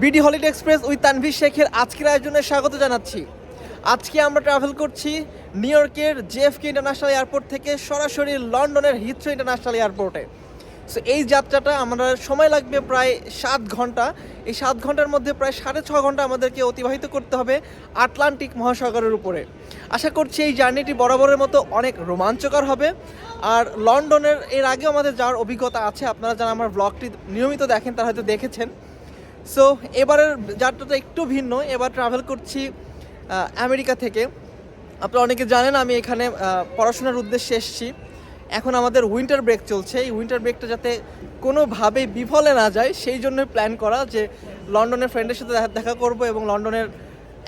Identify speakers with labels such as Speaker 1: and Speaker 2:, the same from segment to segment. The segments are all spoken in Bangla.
Speaker 1: BD holiday express with Tanvir শেখের আজকের আয়োজনে স্বাগত জানাচ্ছি। আজকে আমরা ট্রাভেল করছি নিউ ইয়র্কের জেএফকে ইন্টারন্যাশনাল এয়ারপোর্ট থেকে সরাসরি লন্ডনের হিথ্রো ইন্টারন্যাশনাল এয়ারপোর্টে। সো এই যাত্রাটা আমাদের সময় লাগবে প্রায় 7 ঘন্টা। এই 7 ঘন্টার মধ্যে প্রায় 6.5 ঘন্টা আমাদেরকে অতিবাহিত করতে হবে আটলান্টিক মহাসাগরের উপরে। আশা করছি এই জার্নিটি বরাবরের মতো অনেক রোমাঞ্চকর হবে। আর লন্ডনের এর আগেও আমাদের যাওয়ার অভিজ্ঞতা আছে, আপনারা যারা আমার ব্লগটি নিয়মিত দেখেন তারা হয়তো দেখেছেন। সো এবারের যাত্রাটা একটু ভিন্ন, এবার ট্রাভেল করছি আমেরিকা থেকে। আপনারা অনেকে জানেন আমি এখানে পড়াশোনার উদ্দেশ্যে এসেছি। এখন আমাদের উইন্টার ব্রেক চলছে, এই উইন্টার ব্রেকটা যাতে কোনোভাবেই বিফলে না যায় সেই জন্যই প্ল্যান করা যে লন্ডনের ফ্রেন্ডের সাথে দেখা করব এবং লন্ডনের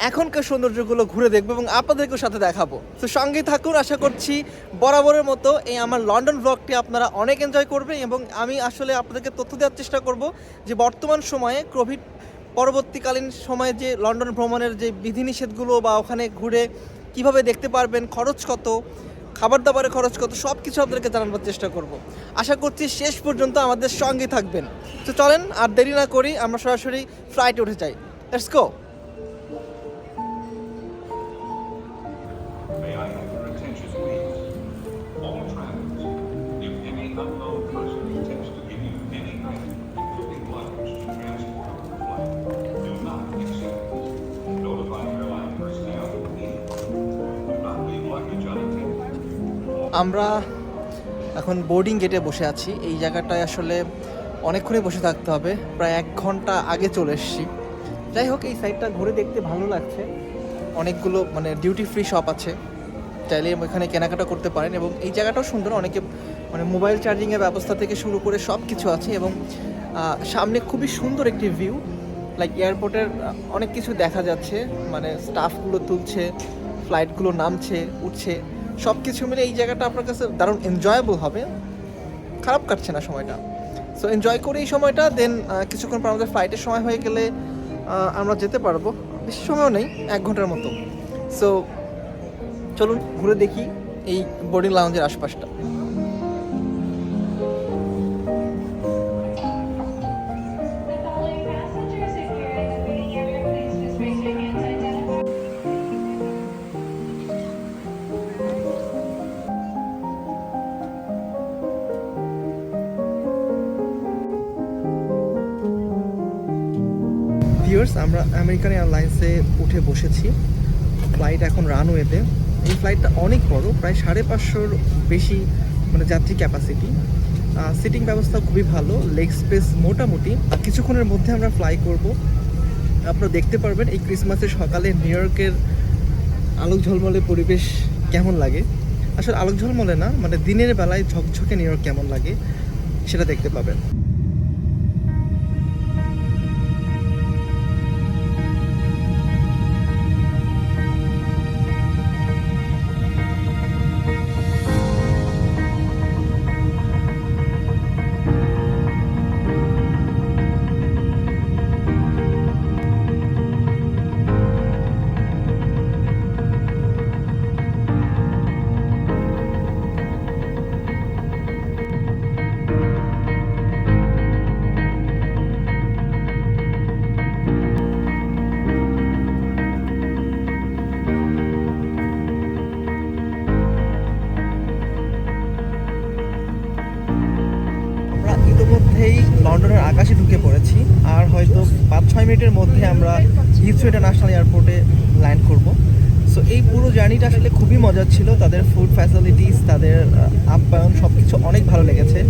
Speaker 1: এখনকার সৌন্দর্যগুলো ঘুরে দেখবো এবং আপনাদেরকেও সাথে দেখাবো। তো সঙ্গেই থাকুন, আশা করছি বরাবরের মতো এই আমার লন্ডন ব্লগটি আপনারা অনেক এনজয় করবেন এবং আমি আসলে আপনাদেরকে তথ্য দেওয়ার চেষ্টা করব যে বর্তমান সময়ে কোভিড পরবর্তীকালীন সময়ে যে লন্ডন ভ্রমণের যে বিধিনিষেধগুলো বা ওখানে ঘুরে কিভাবে দেখতে পারবেন, খরচ কত, খাবার দাবারের খরচ কত, সব কিছু আপনাদেরকে জানানোর চেষ্টা করব। আশা করছি শেষ পর্যন্ত আমাদের সঙ্গেই থাকবেন। তো চলেন আর দেরি না করি, আমরা সরাসরি ফ্লাইটে উঠে যাই। Let's go.
Speaker 2: May I have your attention, please? All travelers, if any unknown person attempts to give you any item, including luggage, to transport on the flight, do not accept it. Notify airline personnel immediately. Do not leave luggage unattended.
Speaker 1: আমরা এখন বোর্ডিং গেটে বসে আছি। এই জায়গাটায় আসলে অনেকক্ষণই বসে থাকতে হবে, প্রায় 1 ঘন্টা আগে চলে এসেছি। যাই হোক, এই সাইডটা ঘুরে দেখতে ভালো লাগছে। অনেকগুলো ডিউটি ফ্রি শপ আছে, চাইলে এখানে কেনাকাটা করতে পারেন এবং এই জায়গাটাও সুন্দর। অনেকে মোবাইল চার্জিংয়ের ব্যবস্থা থেকে শুরু করে সব কিছু আছে এবং সামনে খুবই সুন্দর একটি ভিউ, লাইক এয়ারপোর্টের অনেক কিছু দেখা যাচ্ছে। স্টাফগুলো তুলছে, ফ্লাইটগুলো নামছে উঠছে, সব কিছু মিলে এই জায়গাটা আপনার কাছে দারুণ এনজয়েবল হবে, খারাপ কাটছে না সময়টা। সো এনজয় করে এই সময়টা, দেন কিছুক্ষণ পর আমাদের ফ্লাইটের সময় হয়ে গেলে আমরা যেতে পারবো। বেশি সময়ও নেই, 1 ঘন্টার মতো। সো চলুন ঘুরে দেখি এই বোর্ডিং লাউঞ্জের আশপাশটা। ভিউয়ার্স, আমরা আমেরিকান এয়ারলাইন্সে উঠে বসেছি। ফ্লাইট এখন রানওয়েতে। এই ফ্লাইটটা অনেক বড়, প্রায় 550-র বেশি যাত্রী ক্যাপাসিটি। সিটিং ব্যবস্থা খুবই ভালো, লেগ স্পেস মোটামুটি। কিছুক্ষণের মধ্যে আমরা ফ্লাই করব। আপনারা দেখতে পারবেন এই ক্রিসমাসের সকালে নিউ ইয়র্কের আলোক ঝলমলে পরিবেশ কেমন লাগে। আসলে আলোক ঝলমলে না, দিনের বেলায় ঝকঝকে নিউ ইয়র্ক কেমন লাগে সেটা দেখতে পাবেন। ইতিমধ্যেই লন্ডনের আকাশে ঢুকে পড়েছি, আর হয়তো 5-6 মিনিটের মধ্যে আমরা হিথ্রো ইন্টারন্যাশনাল এয়ারপোর্টে ল্যান্ড করব। সো এই পুরো জার্নিটা আসলে খুবই মজার ছিল। তাদের ফুড ফ্যাসিলিটিস, তাদের আপ্যায়ন সব কিছু অনেক ভালো লেগেছে।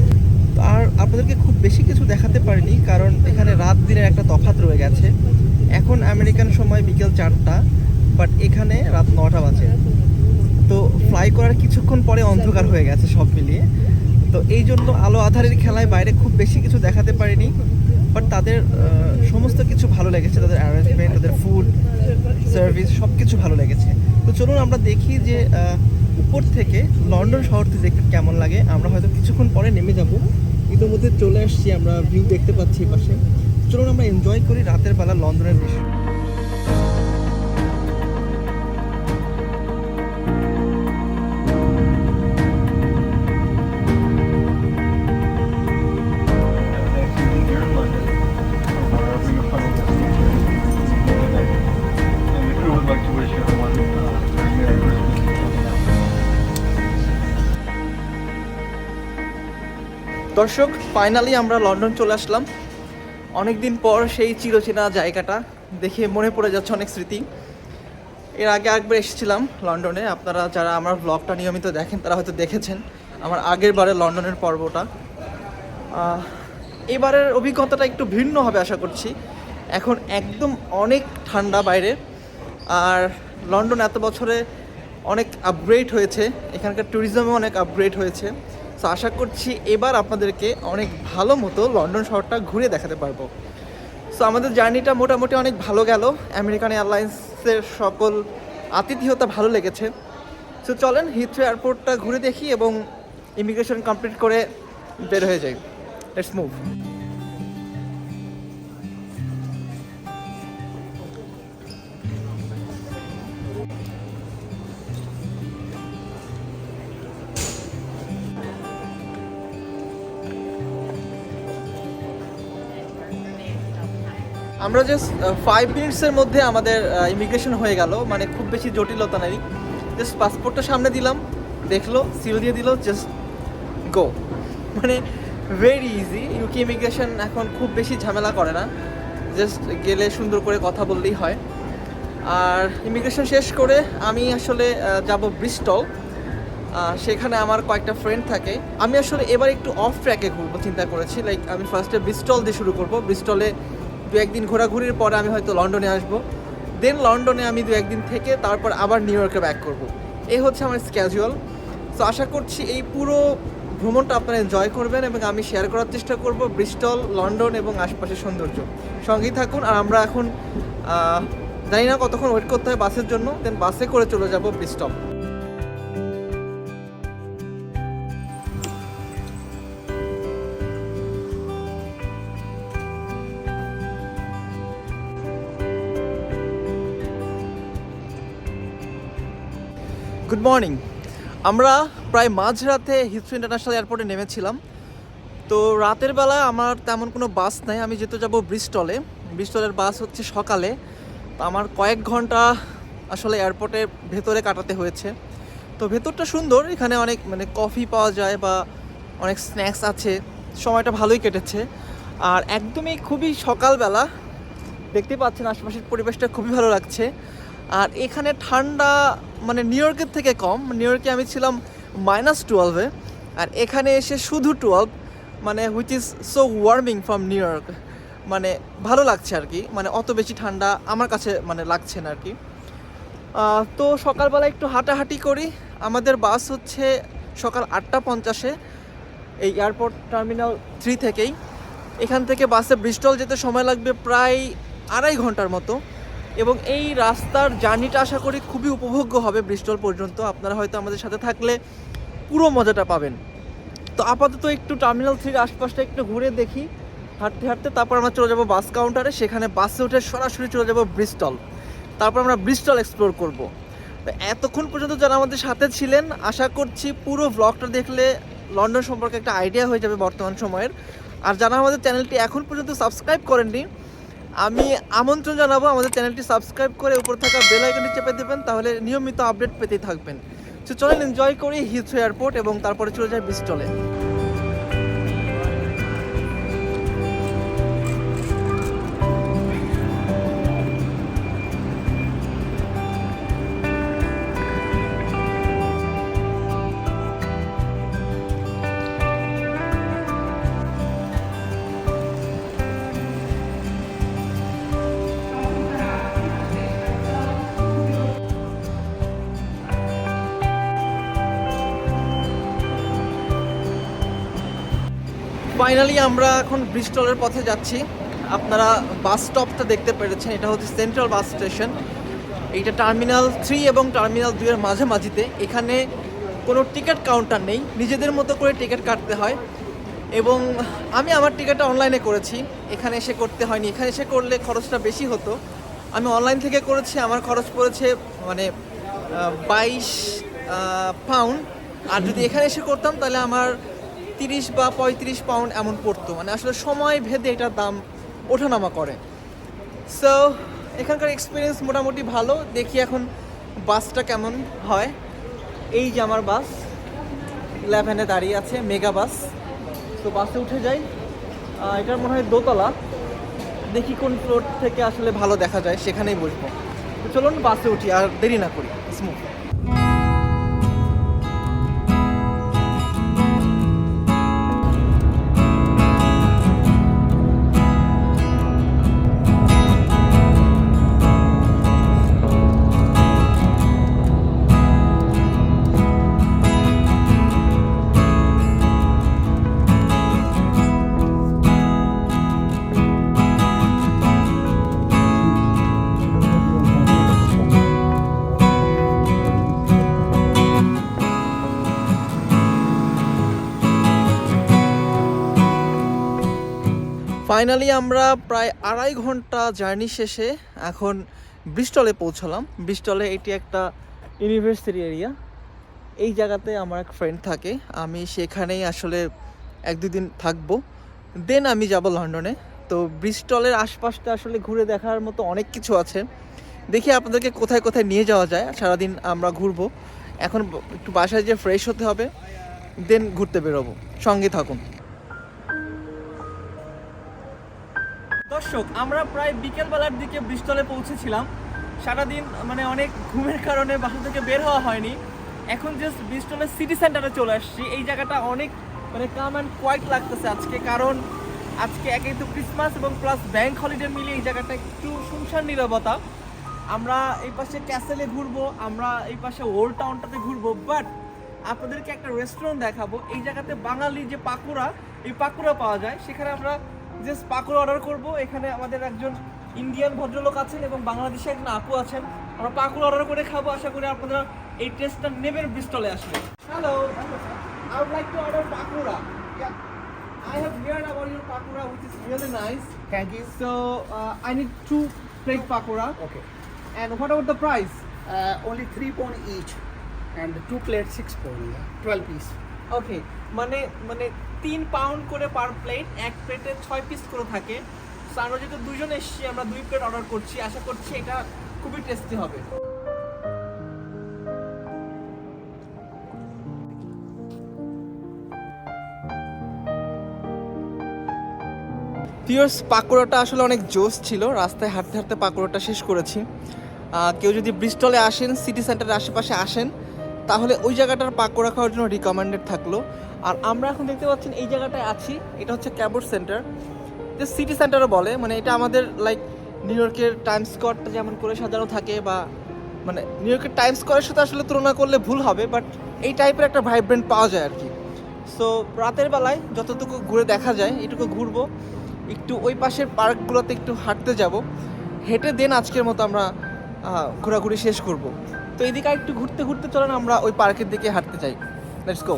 Speaker 1: তো আর আপনাদেরকে খুব বেশি কিছু দেখাতে পারিনি, কারণ এখানে রাত দিনের একটা তফাৎ রয়ে গেছে। এখন আমেরিকান সময় বিকেল 4টা, বাট এখানে রাত 9টা বাজে। তো ফ্লাই করার কিছুক্ষণ পরে অন্ধকার হয়ে গেছে সব মিলিয়ে। তো এই জন্য আলো আঁধারের খেলায় বাইরে খুব বেশি কিছু দেখাতে পারিনি, বাট তাদের সমস্ত কিছু ভালো লেগেছে। তাদের অ্যারেঞ্জমেন্ট, তাদের ফুড সার্ভিস সব কিছু ভালো লেগেছে। তো চলুন আমরা দেখি যে উপর থেকে লন্ডন শহরটি দেখতে কেমন লাগে। আমরা হয়তো কিছুক্ষণ পরে নেমে যাব। ইতিমধ্যে চলে আসছি, আমরা ভিউ দেখতে পাচ্ছি পাশে। চলুন আমরা এনজয় করি রাতের বেলা লন্ডনের দৃশ্য। দর্শক, ফাইনালি আমরা লন্ডন চলে আসলাম। অনেক দিন পর সেই চিরচেনা জায়গাটা দেখে মনে পড়ে যাচ্ছে অনেক স্মৃতি। এর আগে একবার এসেছিলাম লন্ডনে, আপনারা যারা আমার ব্লগটা নিয়মিত দেখেন তারা হয়তো দেখেছেন আমার আগের বারে লন্ডনের পর্বটা। এবারের অভিজ্ঞতাটা একটু ভিন্ন হবে আশা করছি। এখন একদম অনেক ঠান্ডা বাইরে, আর লন্ডন এত বছরে অনেক আপগ্রেড হয়েছে, এখানকার ট্যুরিজমও অনেক আপগ্রেড হয়েছে। সো আশা করছি এবার আপনাদেরকে অনেক ভালো মতো লন্ডন শহরটা ঘুরে দেখাতে পারবো। সো আমাদের জার্নিটা মোটামুটি অনেক ভালো গেল, আমেরিকান এয়ারলাইন্সের সকল আতিথেয়তা ভালো লেগেছে। সো চলেন হিথ্রো এয়ারপোর্টটা ঘুরে দেখি এবং ইমিগ্রেশন কমপ্লিট করে বের হয়ে যাই। Let's move. আমরা জাস্ট 5 মিনিটসের মধ্যে আমাদের ইমিগ্রেশন হয়ে গেল, মানে খুব বেশি জটিলতা নেই। জাস্ট পাসপোর্টটা সামনে দিলাম, দেখলো, সিল দিয়ে দিল, জাস্ট গো। মানে ভেরি ইজি। ইউকে ইমিগ্রেশন এখন খুব বেশি ঝামেলা করে না, জাস্ট গেলে সুন্দর করে কথা বললেই হয়। আর ইমিগ্রেশন শেষ করে আমি আসলে যাব ব্রিস্টল। সেখানে আমার কয়েকটা ফ্রেন্ড থাকে। আমি আসলে এবার একটু অফ ট্র্যাকে ঘুরবো চিন্তা করেছি। লাইক আমি ফার্স্টে ব্রিস্টল দিয়ে শুরু করবো। ব্রিস্টলে 2-1 দিন ঘোরাঘুরির পরে আমি হয়তো লন্ডনে আসবো, দেন লন্ডনে আমি 2-1 দিন থেকে তারপর আবার নিউ ইয়র্কে ব্যাক করবো। এই হচ্ছে আমার স্ক্যাজুয়াল। সো আশা করছি এই পুরো ভ্রমণটা আপনারা এনজয় করবেন এবং আমি শেয়ার করার চেষ্টা করব ব্রিস্টল, লন্ডন এবং আশপাশের সৌন্দর্য। সঙ্গেই থাকুন। আর আমরা এখন জানি না কতক্ষণ ওয়েট করতে হয় বাসের জন্য, দেন বাসে করে চলে যাব ব্রিস্টল। Good morning. আমরা প্রায় মাঝরাতে হিথ্রো ইন্টারন্যাশনাল এয়ারপোর্টে নেমেছিলাম। তো রাতের বেলায় আমার তেমন কোনো বাস নাই, আমি যেতে যাব ব্রিস্টলে। ব্রিস্টলের বাস হচ্ছে সকালে। তো আমার কয়েক ঘন্টা আসলে এয়ারপোর্টের ভেতরে কাটাতে হয়েছে। তো ভেতরটা সুন্দর, এখানে অনেক মানে কফি পাওয়া যায় বা অনেক স্ন্যাক্স আছে, সময়টা ভালোই কেটেছে। আর একদমই খুবই সকালবেলা, দেখতে পাচ্ছেন আশপাশের পরিবেশটা খুবই ভালো লাগছে। আর এখানে ঠান্ডা মানে নিউ ইয়র্কের থেকে কম। নিউ ইয়র্কে আমি ছিলাম -12-এ, আর এখানে এসে শুধু 12, মানে which is so warming from new York. মানে ভালো লাগছে আর কি, মানে অত বেশি ঠান্ডা আমার কাছে মানে লাগছে না আর কি। তো সকালবেলা একটু হাঁটাহাঁটি করি। আমাদের বাস হচ্ছে সকাল 8:50-এ এই এয়ারপোর্ট টার্মিনাল 3 থেকেই। এখান থেকে বাসে ব্রিস্টল যেতে সময় লাগবে প্রায় 2.5 ঘন্টার মতো। এবং এই রাস্তার জার্নিটা আশা করি খুবই উপভোগ্য হবে ব্রিস্টল পর্যন্ত। আপনারা হয়তো আমাদের সাথে থাকলে পুরো মজাটা পাবেন। তো আপাতত একটু টার্মিনাল 3-এর আশপাশটা একটু ঘুরে দেখি হাঁটতে হাঁটতে। তারপর আমরা চলে যাব বাস কাউন্টারে, সেখানে বাসে উঠে সরাসরি চলে যাব ব্রিস্টল। তারপর আমরা ব্রিস্টল এক্সপ্লোর করব। তো এতক্ষণ পর্যন্ত যারা আমাদের সাথে ছিলেন, আশা করছি পুরো ব্লগটা দেখলে লন্ডন সম্পর্কে একটা আইডিয়া হয়ে যাবে বর্তমান সময়ের। আর যারা আমাদের চ্যানেলটি এখন পর্যন্ত সাবস্ক্রাইব করেননি, আমি আমন্ত্রণ জানাবো আমাদের চ্যানেলটি সাবস্ক্রাইব করে উপর থাকা বেল আইকনটি চেপে দেবেন, তাহলে নিয়মিত আপডেট পেতেই থাকবেন। তো চলেন এনজয় করি হিথ্রো এয়ারপোর্ট এবং তারপরে চলে যাই ব্রিস্টলে। ফাইনালি আমরা এখন ব্রিস্টলের পথে যাচ্ছি। আপনারা বাস স্টপটা দেখতে পেরেছেন, এটা হচ্ছে সেন্ট্রাল বাস স্টেশন। এইটা টার্মিনাল 3 এবং টার্মিনাল 2-এর মাঝামাঝিতে। এখানে কোনো টিকিট কাউন্টার নেই, নিজেদের মতো করে টিকিট কাটতে হয়। এবং আমি আমার টিকিটটা অনলাইনে করেছি, এখানে এসে করতে হয়নি। এখানে এসে করলে খরচটা বেশি হতো, আমি অনলাইন থেকে করেছি। আমার খরচ পড়েছে মানে 22 পাউন্ড। আর যদি এখানে এসে করতাম তাহলে আমার 30 বা 35 পাউন্ড এমন পড়তো। মানে আসলে সময় ভেদে এটার দাম ওঠানামা করে। সো এখানকার এক্সপিরিয়েন্স মোটামুটি ভালো। দেখি এখন বাসটা কেমন হয়। এই যে আমার বাস 11-এ দাঁড়িয়ে আছে, মেগা বাস। তো বাসে উঠে যাই। এটার মনে হয় দোতলা, দেখি কোন ফ্লোর থেকে আসলে ভালো দেখা যায় সেখানেই বসবো। তো চলুন বাসে উঠি, আর দেরি না করি, স্মুথ। ফাইনালি আমরা প্রায় 2.5 ঘন্টা জার্নি শেষে এখন ব্রিস্টলে পৌঁছলাম। ব্রিস্টলে এটি একটা ইউনিভার্সিটি এরিয়া। এই জায়গাতে আমার এক ফ্রেন্ড থাকে, আমি সেখানেই আসলে 1-2 দিন থাকবো, দেন আমি যাব লন্ডনে। তো ব্রিস্টলের আশপাশটা আসলে ঘুরে দেখার মতো অনেক কিছু আছে, দেখি আপনাদেরকে কোথায় কোথায় নিয়ে যাওয়া যায়। সারাদিন আমরা ঘুরবো, এখন একটু বাসায় যেয়ে ফ্রেশ হতে হবে, দেন ঘুরতে বেরোবো। সঙ্গে থাকুন। দর্শক, আমরা প্রায় বিকেলবেলার দিকে ব্রিস্টলে পৌঁছেছিলাম। সারাদিন মানে অনেক ঘুমের কারণে বাসা থেকে বের হওয়া হয়নি। এখন জাস্ট ব্রিস্টলের সিটি সেন্টারে চলে আসছি। এই জায়গাটা অনেক মানে কাম অ্যান্ড কোয়াইট লাগতেছে আজকে, কারণ আজকে একেই তো ক্রিসমাস এবং প্লাস ব্যাংক হলিডে মিলিয়ে এই জায়গাটা একটু শুনশান নীরবতা। আমরা এই পাশে ক্যাসেলে ঘুরবো, আমরা এই পাশে ওল্ড টাউনটাতে ঘুরবো, বাট আপনাদেরকে একটা রেস্টুরেন্ট দেখাবো। এই জায়গাতে বাঙালি যে পাকুড়া, এই পাকুড়া পাওয়া যায়। সেখানে আমরা জাস্ট পাকুড়া অর্ডার করব। এখানে আমাদের একজন ইন্ডিয়ান ভদ্রলোক আছেন এবং বাংলাদেশে একজন আপু আছেন। আমরা পাকুড়া অর্ডার করে খাবো, আশা করি আপনারা এই টেস্টটা নেবেন ব্রিস্টলে আসলে। Hello, I would like to order pakura. Yeah, I have heard about your pakura, which is really nice.
Speaker 3: Thank you.
Speaker 1: So I need 2 plate pakura.
Speaker 3: Okay.
Speaker 1: And what about the price?
Speaker 3: Only 3 pound each, and 2 plates 6 pound. Yeah. 12 piece.
Speaker 1: ওকে, মানে 3 পাউন্ড করে পার প্লেট, এক প্লেটে 6 পিস করে থাকে। সো আমরা যেহেতু 2 জন এসেছি, আমরা 2 প্লেট অর্ডার করছি, আশা করছি এটা খুবই টেস্টি হবে। পিওর্স পাকোড়াটা আসলে অনেক জোস ছিল। রাস্তায় হাঁটতে হাঁটতে পাকোড়াটা শেষ করেছি। কেউ যদি ব্রিস্টলে আসেন, সিটি সেন্টারের আশেপাশে আসেন, তাহলে ওই জায়গাটার পাকোড়া খাওয়ার জন্য রিকমেন্ডেড থাকলো। আর আমরা এখন দেখতে পাচ্ছেন এই জায়গাটায় আছি, এটা হচ্ছে ক্যাবোর্ড সেন্টার, যে সিটি সেন্টারও বলে। মানে এটা আমাদের লাইক নিউ ইয়র্কের টাইমস স্কোয়ারটা যেমন করে সাজানো থাকে, বা মানে নিউ ইয়র্কের টাইমস স্কোয়ারের সাথে আসলে তুলনা করলে ভুল হবে, বাট এই টাইপের একটা ভাইব্রেন্ট পাওয়া যায় আর কি। সো রাতের বেলায় যতটুকু ঘুরে দেখা যায় এটুকু ঘুরবো, একটু ওই পাশের পার্কগুলোতে একটু হাঁটতে যাব, হেঁটে দেন আজকের মতো আমরা ঘোরাঘুরি শেষ করব। তো এইদিকে একটু ঘুরতে ঘুরতে চলেন আমরা ওই পার্কের দিকে হাঁটতে যাই। Let's go.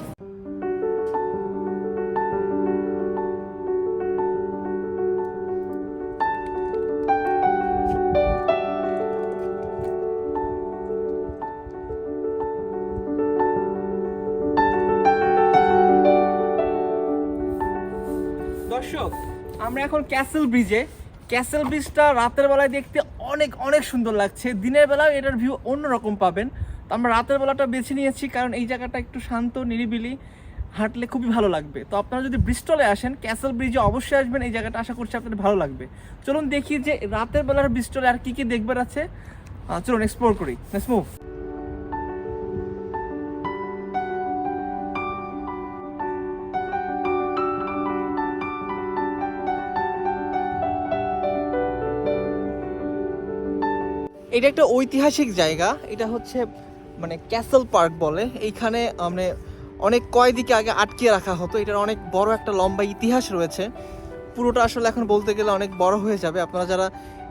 Speaker 1: দর্শক, আমরা এখন ক্যাসেল ব্রিজে। ক্যাসেল ব্রিজটা রাতের বেলায় দেখতে অনেক অনেক সুন্দর লাগছে, দিনের বেলায় এটার ভিউ অন্যরকম পাবেন। তো আমরা রাতের বেলাটা বেছে নিয়েছি, কারণ এই জায়গাটা একটু শান্ত নিরিবিলি, হাঁটলে খুবই ভালো লাগবে। তো আপনারা যদি ব্রিস্টলে আসেন, ক্যাসেল ব্রিজে অবশ্যই আসবেন, এই জায়গাটা আশা করছি আপনাদের ভালো লাগবে। চলুন দেখি যে রাতের বেলার ব্রিস্টলে আর কি কি দেখবার আছে। চলুন এক্সপ্লোর করি। Let's move. এটা একটা ঐতিহাসিক জায়গা, এটা হচ্ছে মানে ক্যাসেল পার্ক বলে। এইখানে মানে অনেক কয়েদিকে আগে আটকে রাখা হতো। এটার অনেক বড় একটা লম্বা ইতিহাস রয়েছে। পুরোটা আসলে এখন বলতে গেলে অনেক বড় হয়ে যাবে। আপনারা যারা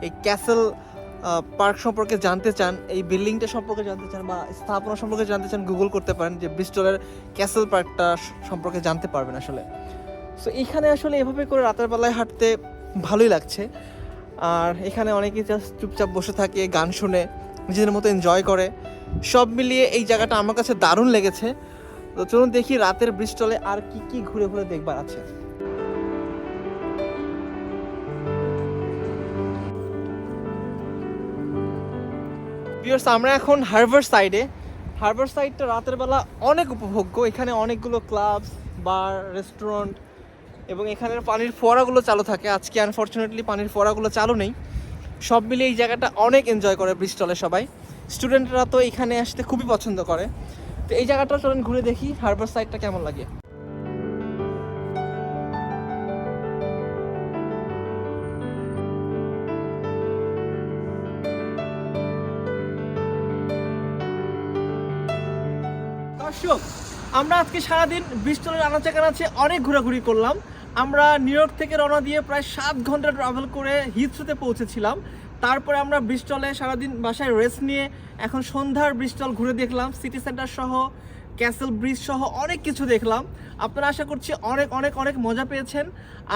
Speaker 1: এই ক্যাসেল পার্ক সম্পর্কে জানতে চান, এই বিল্ডিংটা সম্পর্কে জানতে চান, বা স্থাপনা সম্পর্কে জানতে চান, গুগল করতে পারেন, যে ব্রিস্টলের ক্যাসেল পার্কটা সম্পর্কে জানতে পারবেন আসলে। সো এইখানে আসলে এভাবে করে রাতের বেলায় হাঁটতে ভালোই লাগছে। আর এখানে অনেকেই জাস্ট চুপচাপ বসে থাকে, গান শুনে নিজেদের মতো এনজয় করে। সব মিলিয়ে এই জায়গাটা আমার কাছে দারুণ লেগেছে। তো চলুন দেখি রাতের ব্রিস্টলে আর কি কি ঘুরে ঘুরে দেখবার আছে। ভিউয়ার্স, আমরা এখন হারবার সাইডে। হারবার সাইডটা রাতের বেলা অনেক উপভোগ্য। এখানে অনেকগুলো ক্লাবস, বার, রেস্টুরেন্ট এবং এখানের পানির ফোয়ারাগুলো চালু থাকে। আজকে আনফরচুনেটলি পানির ফোয়ারাগুলো চালু নেই। সব মিলিয়ে এই জায়গাটা অনেক এনজয় করে ব্রিস্টলে সবাই। স্টুডেন্টরা তো এখানে আসতে খুবই পছন্দ করে। তো এই জায়গাটা চলেন ঘুরে দেখি হারবার সাইডটা কেমন লাগে। দর্শক, আমরা আজকে সারাদিন ব্রিস্টলের আনাচে কানাচে অনেক ঘোরাঘুরি করলাম। আমরা নিউ ইয়র্ক থেকে রওনা দিয়ে প্রায় 7 ঘন্টা ট্রাভেল করে হিথ্রোতে পৌঁছেছিলাম। তারপরে আমরা ব্রিস্টলে সারাদিন বাসায় রেস্ট নিয়ে এখন সন্ধ্যার ব্রিস্টল ঘুরে দেখলাম, সিটি সেন্টার সহ ক্যাসেল ব্রিজ সহ অনেক কিছু দেখলাম। আপনারা আশা করছি অনেক অনেক অনেক মজা পেয়েছেন।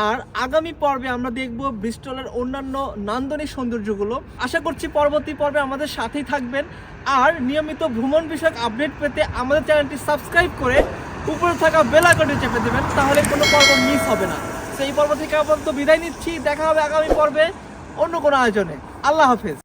Speaker 1: আর আগামী পর্বে আমরা দেখব ব্রিস্টলের অন্যান্য নান্দনিক সৌন্দর্যগুলো। আশা করছি পরবর্তী পর্বে আমাদের সাথেই থাকবেন। আর নিয়মিত ভ্রমণ বিষয়ক আপডেট পেতে আমাদের চ্যানেলটি সাবস্ক্রাইব করে উপরে থাকা বেল আইকনটি চেপে দেবেন, তাহলে কোনো পর্ব মিস হবে না। তো এই পর্ব থেকে আপাতত বিদায় নিচ্ছি। দেখা হবে আগামী পর্বে অন্য কোনো আয়োজনে। আল্লাহ হাফেজ।